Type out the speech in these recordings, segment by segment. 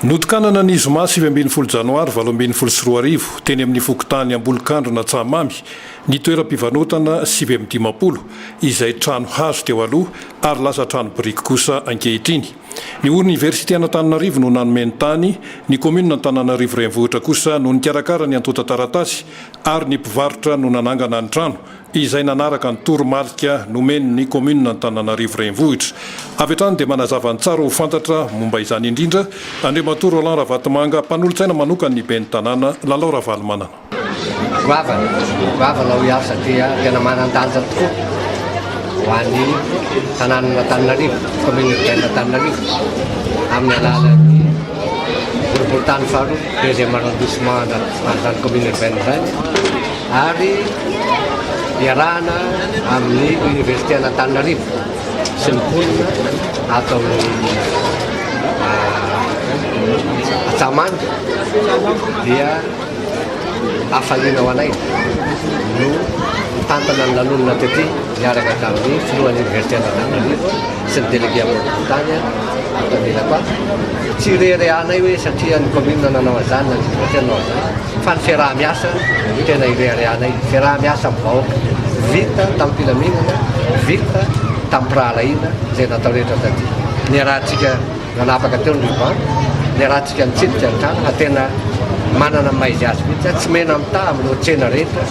Notokanana ny zoma 7 janoary 2024 teny amin'ny fokotany Ambolokandrona Tsahamamy ny toeram-pivarotana 710 izay trano hazo teo aloha ary lasa trano biriky kosa ankehitriny. Ny Université Antananarivo no nanome ny tany, ny commune Antananarivo renivohitra kosa no nikarakara ny antota taratasy ary ny mpivarotra no nanangana ny trano izay nanaraka ny toromarika nomeny ny commune Antananarivo renivohitra. Avy hatrany dia manazava ny tsara ho fantatra momba izany indrindra Andriamatoa Roland Ravatomanga, mpanolotsaina manokana ny ben'ny tanàna Lalao Ravalomanana. Goavana ho iaho satria tena manan-danja tokoa ho an'ny tanàna Antananarivo, commune Antananarivo amin'ny alalan'ny boriboritany faharoa, deuxième arrondissement an'izany commune urbaine izany, ary iarahana amin'ny Université Antananarivo sy ny mponina atao Tsahamamy dia hafaliana ho anay no tantana ny lalonina tety miaraka tamin'ny filohan'ny Université Antananarivo sy ny délégué ambonivohitany Antonila koa. Tsy irehanay hoe satria ny commune nanao an'izany na ny université nanao an'izany, fa ny fiaraha-miasa tena irehanay, fiaraha-miasa amin'ny vahoaka vita tamin'ny mpilaminana, vita tamin'ny pirahalaina izay natao rehetra taty. Ny arahantsika nanapaka teo ny ruban, ny arahantsika nitsidika ny trano, tena manana maizy azy mihitsy, tsy mena mitaha amin'ny tsena rehetra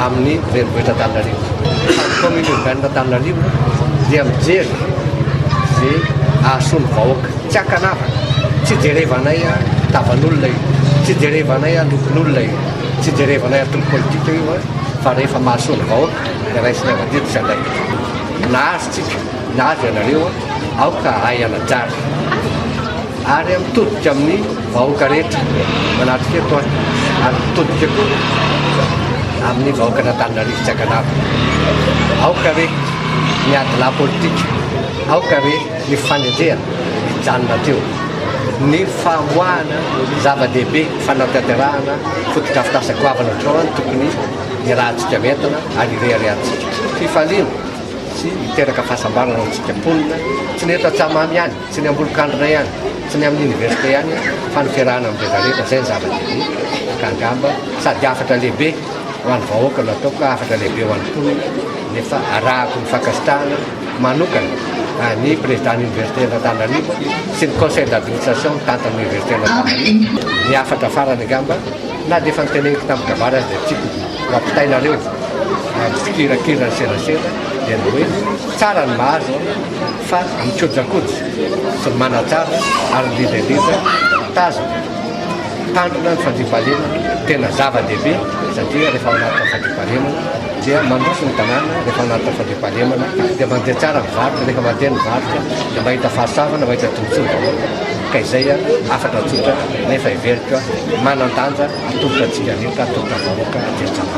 amin'ny renivohitra Antananarivo. Ny commune urbaine Antananarivo dia mijery izay ahasoany vahoaka, tsy hakanavaka, tsy jerevanay tavan'olona io, tsy jerevanay lokon'olona io, tsy jerevanay atolo politika io, fa rehefa mahasoany vahoaka dia raisiny avadito izay nahazotsika, nahazo ianareo aoka hay anajary ary mitodika amin'ny vahoaka rehetra manatrika eto ary mitodika koa amin'ny vahoaka Antananarivo tsy hakanavaka. Aoka re ny adila politika, aoka re ny fanendrehana mijanona teo, ny famoahana zava-dehibe fanatanterahana fototra fitasa-goavana ohatrao any tokony irahantsika mentana ary ireharehantsika. Fifaliana sy miteraka fahasambarana ho antsika mponina, tsy ny eto Tsahamamy ihany, tsy ny Ambolokandrona ihany, tsy ny amin'ny université ihany, fa ny fiarahana amin'ny rehetrarehetra izay ny zava-dehibe ka angamba sady afatra lehibe ho an'ny vahoaka no ataoko, afatra lehibe ho an'ny mponina, nefa arahako ny fankasitrahana manokana ny président Université Antananarivo sy ny conseil d'administration tantan'ny Université Antananarivo. Ny afatra farany angamba na dia efa niteneniko tamin'ny kabara azy dia tsiko mampitainareo fikirakira ny serasera dia ny hoe tsara ny mahazo fa mikojakoja sy ny manatsara ary lidalida tazona tandrona ny fandriam-pahalemana tena zava-dehibe satria rehefa anaty fandriam-pahalemana dia mandroso ny tanàna, rehefa anaty fandriam-pahalemana dia mandeha tsara mivarotra, rehefa mandeha mivarotra dia mahita fahasoavana, mahita tombotsoa ka izay afatra tsotra nefa iverika manan-danja atolotra antsika rehetra, atolotra vahoaka atetsana.